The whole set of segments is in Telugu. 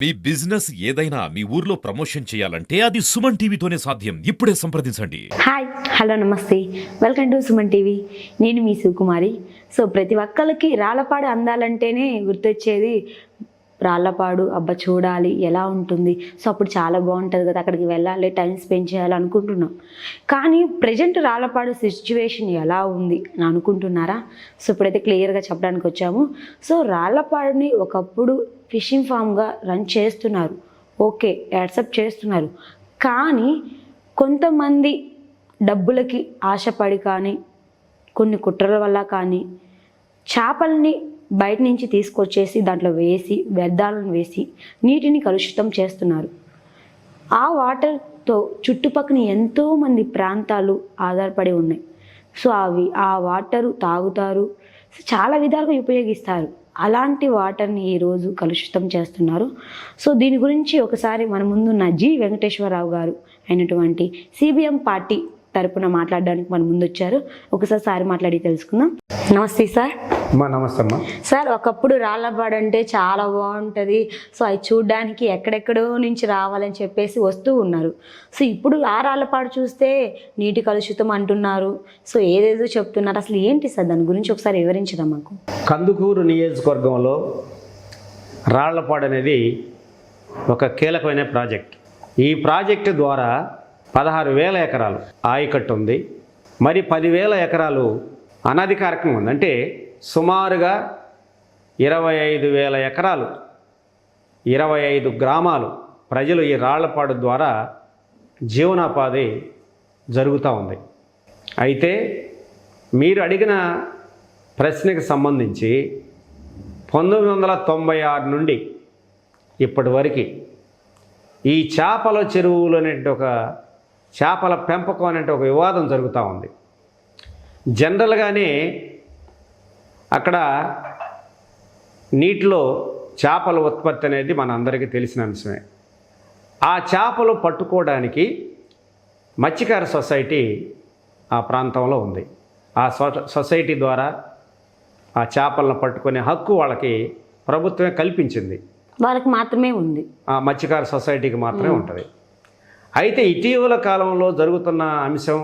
మీ బిజినెస్ ఏదైనా మీ ఊర్లో ప్రమోషన్ చేయాలంటే అది సుమన్ టీవీతోనే సాధ్యం. ఇప్పుడే సంప్రదించండి. హాయ్ హలో నమస్తే, వెల్కమ్ టు సుమన్ టీవీ. నేను మీ సుకుమారి. సో ప్రతి ఒక్కరికి రాళ్ళపాడు అందాలంటేనే గుర్తొచ్చేది రాళ్ళపాడు. అబ్బా చూడాలి ఎలా ఉంటుంది, సో అప్పుడు చాలా బాగుంటుంది కదా, అక్కడికి వెళ్ళాలి, టైం స్పెండ్ చేయాలి అనుకుంటున్నాం. కానీ ప్రజెంట్ రాళ్ళపాడు సిచ్యువేషన్ ఎలా ఉంది అని అనుకుంటున్నారా? సో ఇప్పుడైతే క్లియర్గా చెప్పడానికి వచ్చాము. సో రాళ్ళపాడుని ఒకప్పుడు ఫిషింగ్ ఫామ్గా రన్ చేస్తున్నారు, ఓకే యాక్సెప్ట్ చేస్తున్నారు. కానీ కొంతమంది డబ్బులకి ఆశపడి కానీ కొన్ని కుట్రల వల్ల కానీ చేపల్ని బయట నుంచి తీసుకొచ్చేసి దాంట్లో వేసి వ్యర్థాలను వేసి నీటిని కలుషితం చేస్తున్నారు. ఆ వాటర్తో చుట్టుపక్కల ఎంతోమంది ప్రాంతాలు ఆధారపడి ఉన్నాయి. సో ఆ వాటరు తాగుతారు, చాలా విధాలుగా ఉపయోగిస్తారు. అలాంటి వాటర్ని ఈరోజు కలుషితం చేస్తున్నారు. సో దీని గురించి ఒకసారి మన ముందున్న జి వెంకటేశ్వరరావు గారు అయినటువంటి సిబిఎం పార్టీ తరపున మాట్లాడడానికి మన ముందు వచ్చారు. ఒకసారి సార్ మాట్లాడి తెలుసుకుందాం. నమస్తే సార్. నమస్తే అమ్మా. సార్ ఒకప్పుడు రాళ్ళపాడు అంటే చాలా బాగుంటుంది, సో అవి చూడడానికి ఎక్కడెక్కడో నుంచి రావాలని చెప్పేసి వస్తూ ఉన్నారు. సో ఇప్పుడు ఆ రాళ్ళపాడు చూస్తే నీటి కలుషితం అంటున్నారు, సో ఏదేదో చెప్తున్నారు. అసలు ఏంటి సార్, దాని గురించి ఒకసారి వివరించదా మాకు? కందుకూరు నియోజకవర్గంలో రాళ్లపాడు అనేది ఒక కీలకమైన ప్రాజెక్ట్. ఈ ప్రాజెక్టు ద్వారా 16,000 ఎకరాలు ఆయకట్టు ఉంది, మరి 10,000 ఎకరాలు అనధికారికంగా ఉంది. అంటే సుమారుగా 25,000 ఎకరాలు, 25 గ్రామాలు ప్రజలు ఈ రాళ్లపాడు ద్వారా జీవనోపాధి జరుగుతూ ఉంది. అయితే మీరు అడిగిన ప్రశ్నకు సంబంధించి 1996 నుండి ఇప్పటి వరకు ఈ చేపల చెరువులు అనేటి ఒక చేపల పెంపకం అనేటి ఒక వివాదం జరుగుతూ ఉంది. జనరల్గానే అక్కడ నీటిలో చేపల ఉత్పత్తి అనేది మన అందరికీ తెలిసిన అంశమే. ఆ చేపలు పట్టుకోవడానికి మత్స్యకార సొసైటీ ఆ ప్రాంతంలో ఉంది. ఆ సొసైటీ ద్వారా ఆ చేపలను పట్టుకునే హక్కు వాళ్ళకి ప్రభుత్వమే కల్పించింది. వాళ్ళకి మాత్రమే ఉంది, ఆ మత్స్యకార సొసైటీకి మాత్రమే ఉంటుంది. అయితే ఇటీవల కాలంలో జరుగుతున్న అంశం,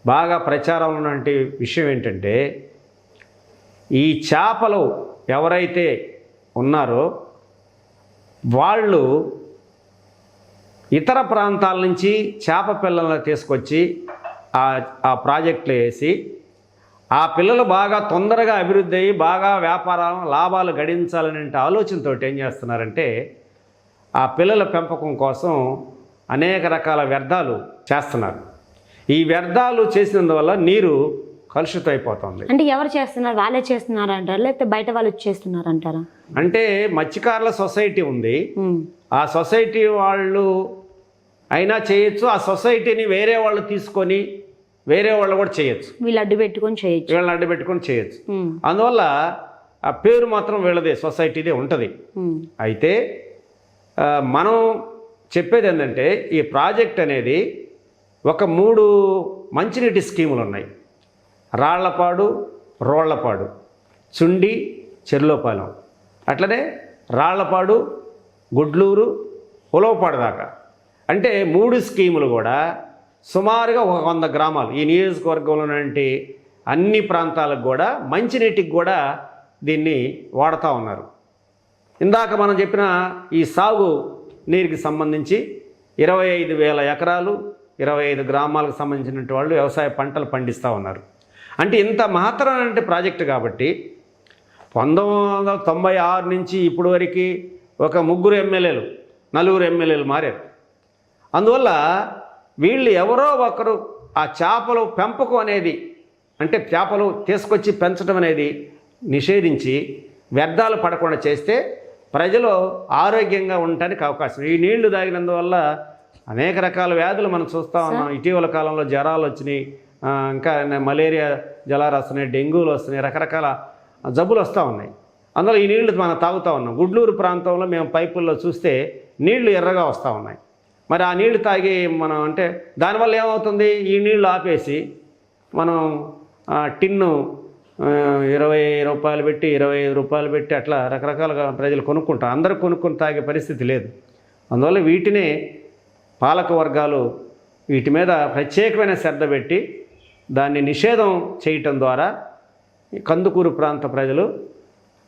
బాగా ప్రచారంలో ఉన్నటువంటి విషయం ఏంటంటే, ఈ చేపలు ఎవరైతే ఉన్నారో వాళ్ళు ఇతర ప్రాంతాల నుంచి చేప పిల్లలను తీసుకొచ్చి ఆ ప్రాజెక్టులో వేసి ఆ పిల్లలు బాగా తొందరగా అభివృద్ధి అయ్యి బాగా వ్యాపారం లాభాలు గడించాలనే ఆలోచనతో ఏం చేస్తున్నారంటే, ఆ పిల్లల పెంపకం కోసం అనేక రకాల వ్యర్థాలు చేస్తున్నారు. ఈ వ్యర్థాలు చేసినందువల్ల నీరు కలుషితం అయిపోతుంది. అంటే ఎవరు చేస్తున్నారు? వాళ్ళే చేస్తున్నారు అంటారా, లేకపోతే బయట వాళ్ళు చేస్తున్నారు అంటారా? అంటే మత్స్యకారుల సొసైటీ ఉంది, ఆ సొసైటీ వాళ్ళు అయినా చేయొచ్చు, ఆ సొసైటీని వేరే వాళ్ళు తీసుకొని వేరే వాళ్ళు కూడా చేయొచ్చు, వీళ్ళు అడ్డు పెట్టుకొని చేయొచ్చు, వీళ్ళని అడ్డు పెట్టుకొని చేయొచ్చు. అందువల్ల ఆ పేరు మాత్రం వీళ్ళదే, సొసైటీదే ఉంటుంది. అయితే మనం చెప్పేది ఏంటంటే, ఈ ప్రాజెక్ట్ అనేది ఒక 3 మంచినీటి స్కీములు ఉన్నాయి. రాళ్లపాడు, రోళ్లపాడు, చుండి, చెర్లోపాలెం, అట్లనే రాళ్లపాడు, గుడ్లూరు, ఉలవపాడు దాకా. అంటే 3 స్కీములు కూడా సుమారుగా 100 గ్రామాలు ఈ నియోజకవర్గంలో ఉన్నటువంటి అన్ని ప్రాంతాలకు కూడా మంచినీటికి కూడా దీన్ని వాడుతూ ఉన్నారు. ఇందాక మనం చెప్పిన ఈ సాగు నీరుకి సంబంధించి 25,000 ఎకరాలు, 25 గ్రామాలకు సంబంధించినటువంటి వాళ్ళు వ్యవసాయ పంటలు పండిస్తూ ఉన్నారు. అంటే ఇంత మహత్తరమైన ప్రాజెక్టు కాబట్టి 1996 నుంచి ఇప్పుడు వరకు ఒక 3 ఎమ్మెల్యేలు 4 ఎమ్మెల్యేలు మారారు. అందువల్ల వీళ్ళు ఎవరో ఒకరు ఆ చేపలు పెంపకం అనేది, అంటే చేపలు తీసుకొచ్చి పెంచడం అనేది నిషేధించి వ్యర్థాలు పడకుండా చేస్తే ప్రజలు ఆరోగ్యంగా ఉండటానికి అవకాశం. ఈ నీళ్లు తాగినందువల్ల అనేక రకాల వ్యాధులు మనం చూస్తూ ఉన్నాం. ఇటీవల కాలంలో జ్వరాలు వచ్చినాయి, ఇంకా మలేరియా జ్వరాలు వస్తున్నాయి, డెంగ్యూలు వస్తున్నాయి, రకరకాల జబ్బులు వస్తూ ఉన్నాయి. అందులో ఈ నీళ్లు మనం తాగుతూ ఉన్నాం. గుడ్లూరు ప్రాంతంలో మేము పైపుల్లో చూస్తే నీళ్లు ఎర్రగా వస్తూ ఉన్నాయి. మరి ఆ నీళ్లు తాగి మనం అంటే దానివల్ల ఏమవుతుంది, ఈ నీళ్లు ఆపేసి మనం టిన్ను 20 రూపాయలు పెట్టి 25 రూపాయలు పెట్టి అట్లా రకరకాలుగా ప్రజలు కొనుక్కుంటారు. అందరూ కొనుక్కొని తాగే పరిస్థితి లేదు. అందువల్ల వీటిని పాలక వర్గాలు వీటి మీద ప్రత్యేకమైన శ్రద్ధ పెట్టి దాన్ని నిషేధం చేయటం ద్వారా ఈ కందుకూరు ప్రాంత ప్రజలు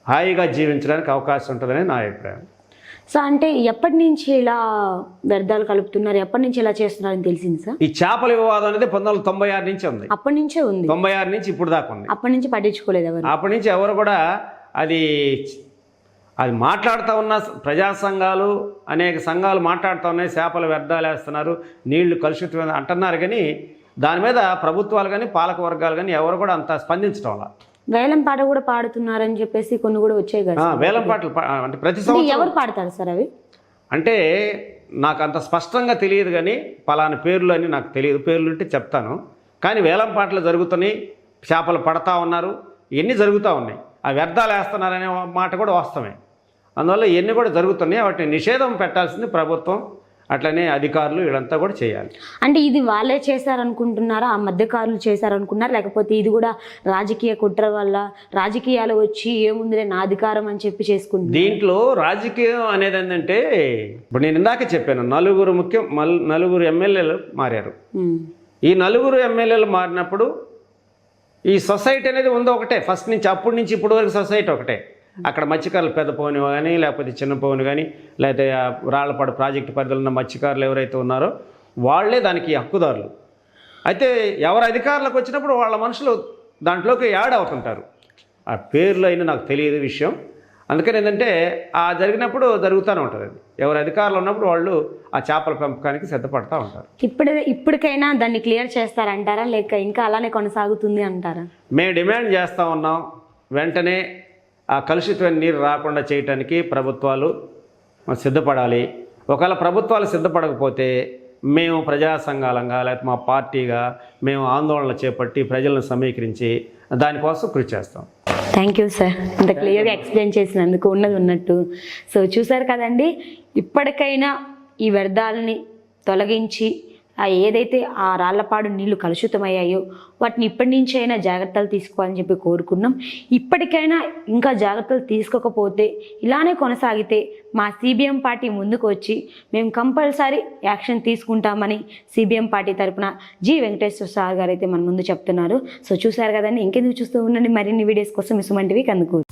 హాయిగా జీవించడానికి అవకాశం ఉంటుందని నా అభిప్రాయం. సో అంటే ఎప్పటి నుంచి ఇలా వ్యర్థాలు కలుపుతున్నారు, ఎప్పటి నుంచి ఇలా చేస్తున్నారని తెలిసింది సార్? ఈ చేపల వివాదం అనేది 1996 నుంచి ఉంది. అప్పటి నుంచే ఉంది. 96 నుంచి ఇప్పుడు దాకా ఉంది. అప్పటి నుంచి పట్టించుకోలేదు ఎవరు. అప్పటి నుంచి ఎవరు కూడా అది మాట్లాడుతూ ఉన్న ప్రజా సంఘాలు, అనేక సంఘాలు మాట్లాడుతూ ఉన్నాయి, చేపల వ్యర్థాలు వేస్తున్నారు, నీళ్లు కలుషితం అంటున్నారు. కానీ దాని మీద ప్రభుత్వాలు కానీ పాలక వర్గాలు కానీ ఎవరు కూడా అంత స్పందించడం వల్ల వేలం పాట కూడా పాడుతున్నారని చెప్పేసి కొన్ని కూడా వచ్చాయి కదా. వేలం పాటలు అంటే ప్రతి సంవత్సరం ఎవరు పాడతారు సార్ అవి? అంటే నాకు అంత స్పష్టంగా తెలియదు, కానీ పలానా పేర్లు అని నాకు తెలియదు. పేర్లు ఉంటే చెప్తాను. కానీ వేలం పాటలు జరుగుతున్నాయి, చేపలు పడతా ఉన్నారు, ఇవన్నీ జరుగుతూ ఉన్నాయి. ఆ వ్యర్థాలు వేస్తున్నారనే మాట కూడా వాస్తవమే. అందువల్ల ఇవన్నీ కూడా జరుగుతున్నాయి. వాటిని నిషేధం పెట్టాల్సింది ప్రభుత్వం, అట్లనే అధికారులు వీళ్ళంతా కూడా చేయాలి. అంటే ఇది వాళ్ళే చేశారనుకుంటున్నారా, ఆ మధ్యకారులు చేశారనుకున్నారా, లేకపోతే ఇది కూడా రాజకీయ కుట్ర వల్ల రాజకీయాలు వచ్చి ఏముందిలే నా అధికారం అని చెప్పి చేసుకుంటున్నారు? దీంట్లో రాజకీయం అనేది ఏంటంటే, ఇప్పుడు నేను ఇందాక చెప్పాను, నలుగురు ఎమ్మెల్యేలు మారారు. ఈ నలుగురు ఎమ్మెల్యేలు మారినప్పుడు ఈ సొసైటీ అనేది ఉందో ఒకటే. ఫస్ట్ నుంచి అప్పటి నుంచి ఇప్పటి వరకు సొసైటీ ఒకటే. అక్కడ మత్స్యకారులు పెద్ద పౌని కానీ, లేకపోతే చిన్న పౌని కానీ, లేకపోతే రాళ్లపాడు ప్రాజెక్టు పరిధిలో ఉన్న మత్స్యకారులు ఎవరైతే ఉన్నారో వాళ్ళే దానికి హక్కుదారులు. అయితే ఎవరు అధికారులకు వచ్చినప్పుడు వాళ్ళ మనుషులు దాంట్లోకి యాడ్ అవుతుంటారు. ఆ పేర్లు అయినా నాకు తెలియదు విషయం. అందుకని ఏంటంటే ఆ జరిగినప్పుడు జరుగుతూనే ఉంటుంది. అది ఎవరు అధికారులు ఉన్నప్పుడు వాళ్ళు ఆ చేపల పెంపకానికి సిద్ధపడతా ఉంటారు. ఇప్పటికైనా దాన్ని క్లియర్ చేస్తారంటారా, లేక ఇంకా అలానే కొనసాగుతుంది అంటారా? మేము డిమాండ్ చేస్తూ ఉన్నాం, వెంటనే ఆ కలుషితమైన నీరు రాకుండా చేయటానికి ప్రభుత్వాలు సిద్ధపడాలి. ఒకవేళ ప్రభుత్వాలు సిద్ధపడకపోతే మేము ప్రజా సంఘాలంగా లేకపోతే మా పార్టీగా మేము ఆందోళనలు చేపట్టి ప్రజలను సమీకరించి దానికోసం కృషి చేస్తాం. థ్యాంక్ యూ సార్, అంత క్లియర్గా ఎక్స్ప్లెయిన్ చేసినందుకు, ఉన్నది ఉన్నట్టు. సో చూసారు కదండి, ఇప్పటికైనా ఈ వ్యర్థాలని తొలగించి ఏదైతే ఆ రాళ్లపాడు నీళ్లు కలుషితమయ్యాయో వాటిని ఇప్పటి నుంచి అయినా జాగ్రత్తలు తీసుకోవాలని చెప్పి కోరుకున్నాం. ఇప్పటికైనా ఇంకా జాగ్రత్తలు తీసుకోకపోతే ఇలానే కొనసాగితే మా సిబిఎం పార్టీ ముందుకు వచ్చి మేము కంపల్సరీ యాక్షన్ తీసుకుంటామని సిబిఎం పార్టీ తరఫున జి వెంకటేశ్వర సార్ గారు అయితే మన ముందు చెప్తున్నారు. సో చూసారు కదండి, ఇంకెందుకు చూస్తూ ఉండండి మరిన్ని వీడియోస్ కోసం సుమన్ టీవీ కందుకూరు.